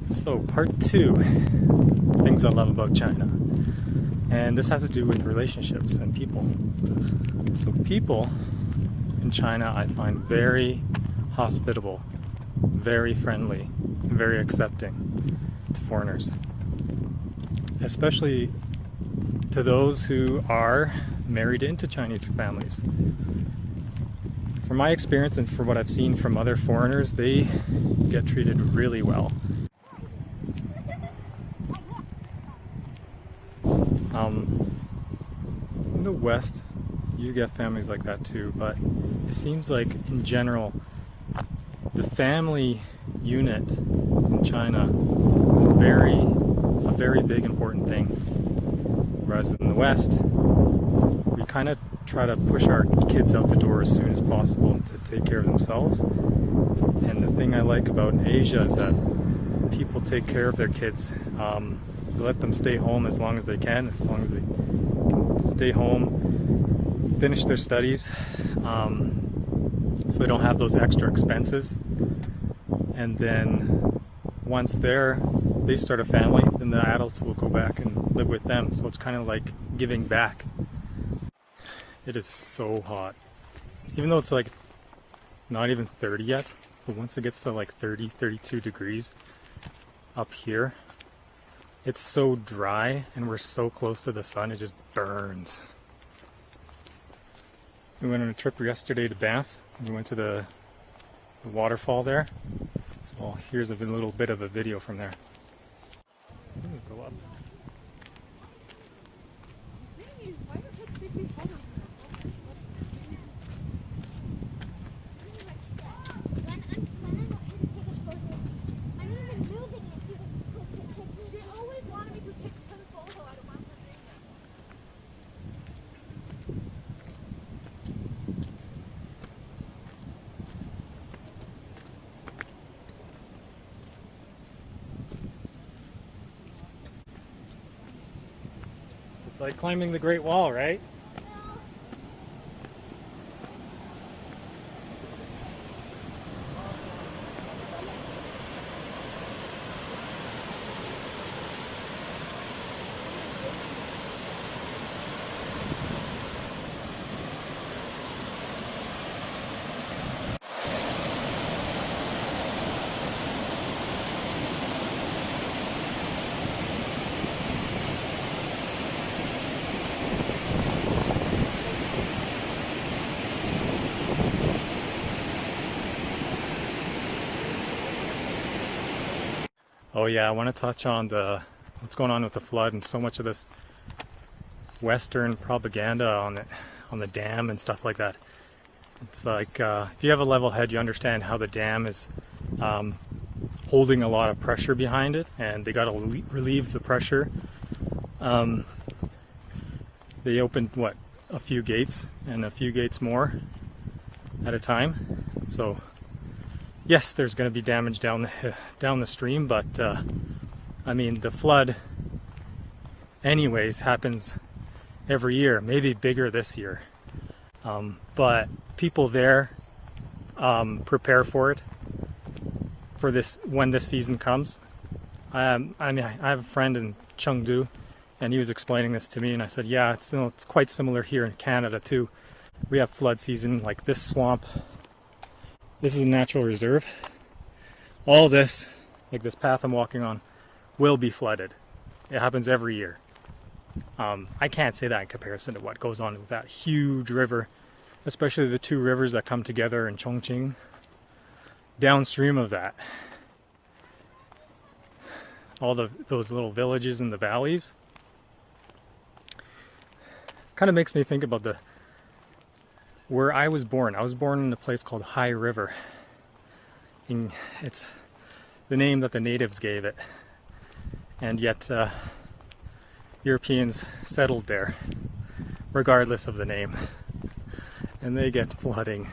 So, part two, things I love about China. And this has to do with relationships and people. So, people in China I find very hospitable, very friendly, very accepting to foreigners. Especially to those who are married into Chinese families. From my experience and from what I've seen from other foreigners, they get treated really well. In the West, you get families like that too, but it seems like in general, the family unit in China is a very big important thing. Whereas in the West, we kind of try to push our kids out the door as soon as possible to take care of themselves. And the thing I like about Asia is that people take care of their kids. They let them stay home as long as they can, stay home, finish their studies, so they don't have those extra expenses. And then once they start a family, then the adults will go back and live with them. So it's kind of like giving back. It is so hot. Even though it's like not even 30 yet, but once it gets to like 30, 32 degrees up here, it's so dry and we're so close to the sun, it just burns. We went on a trip yesterday to Banff. We went to the waterfall there. So here's a little bit of a video from there. Go up. It's like climbing the Great Wall, right? Oh yeah, I want to touch on what's going on with the flood and so much of this Western propaganda on the dam and stuff like that. It's like if you have a level head, you understand how the dam is holding a lot of pressure behind it, and they got to relieve the pressure. They opened a few gates and a few gates more at a time, so. Yes, there's going to be damage down the stream, but I mean the flood anyways happens every year, maybe bigger this year. But people there prepare for it for this when this season comes. I mean, I have a friend in Chengdu, and he was explaining this to me, and I said, yeah, it's quite similar here in Canada too. We have flood season, like this swamp. This is a natural reserve. All this, like this path I'm walking on, will be flooded. It happens every year. I can't say that in comparison to what goes on with that huge river, especially the two rivers that come together in Chongqing. Downstream of that, all those little villages in the valleys, kind of makes me think about where I was born. I was born in a place called Hai River. It's the name that the natives gave it. And yet Europeans settled there, regardless of the name. And they get flooding.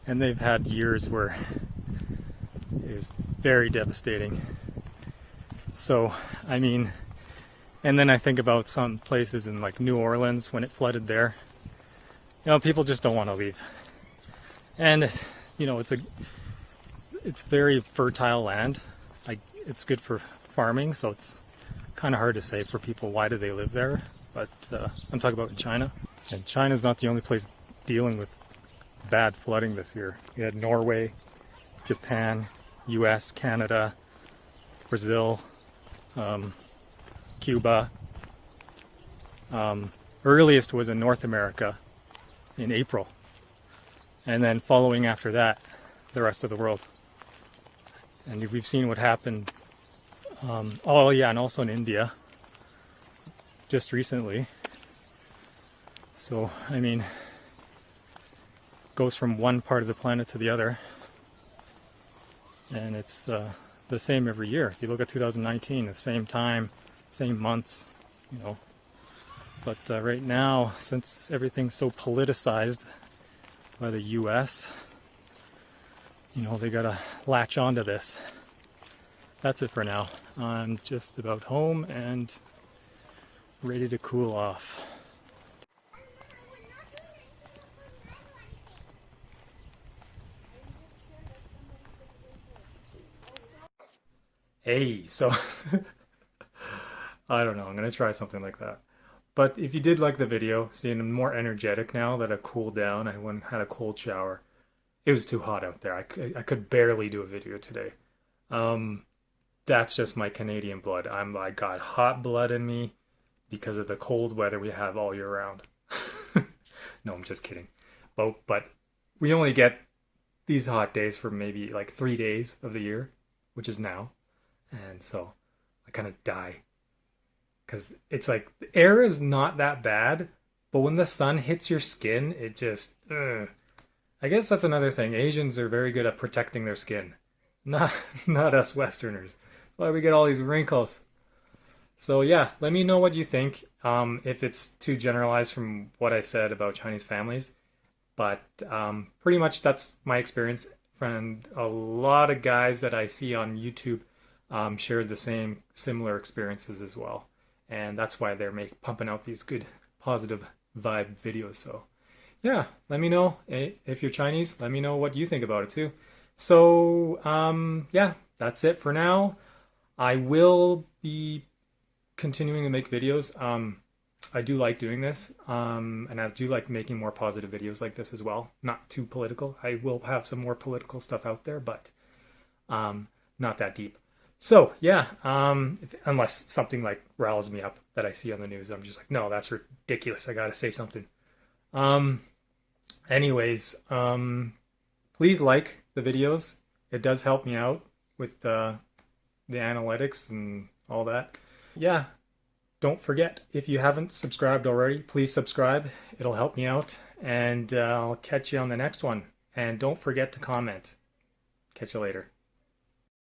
And they've had years where it is very devastating. So, I mean, and then I think about some places in like New Orleans when it flooded there. You know, people just don't want to leave. And, you know, it's very fertile land. it's good for farming, so it's kind of hard to say for people why do they live there. But I'm talking about in China. And China's not the only place dealing with bad flooding this year. We had Norway, Japan, US, Canada, Brazil, Cuba. Earliest was in North America in April. And then following after that, the rest of the world. And we've seen what happened, and also in India, just recently. So, I mean, goes from one part of the planet to the other. And it's the same every year. If you look at 2019, the same time, same months, you know. But right now, since everything's so politicized by the US, you know, they gotta latch onto this. That's it for now. I'm just about home and ready to cool off. Hey, so I don't know, I'm gonna try something like that. But if you did like the video, seeing I'm more energetic now that I've cooled down, I went and had a cold shower. It was too hot out there. I could barely do a video today. That's just my Canadian blood. I got hot blood in me because of the cold weather we have all year round. No, I'm just kidding. But we only get these hot days for maybe like 3 days of the year, which is now. And so I kind of die. Because it's like, the air is not that bad, but when the sun hits your skin, it just, I guess that's another thing. Asians are very good at protecting their skin. Not us Westerners. Why we get all these wrinkles. So yeah, let me know what you think. If it's too generalized from what I said about Chinese families. But pretty much that's my experience. And a lot of guys that I see on YouTube shared the same similar experiences as well. And that's why they're pumping out these good positive vibe videos. So yeah, let me know if you're Chinese. Let me know what you think about it too. So yeah, that's it for now. I will be continuing to make videos. I do like doing this, and I do like making more positive videos like this as well. Not too political. I will have some more political stuff out there, but not that deep. So yeah, unless something like riles me up that I see on the news, I'm just like, no, that's ridiculous. I gotta say something. Anyways, please like the videos. It does help me out with the analytics and all that. Yeah, don't forget, if you haven't subscribed already, please subscribe. It'll help me out, and I'll catch you on the next one. And don't forget to comment. Catch you later.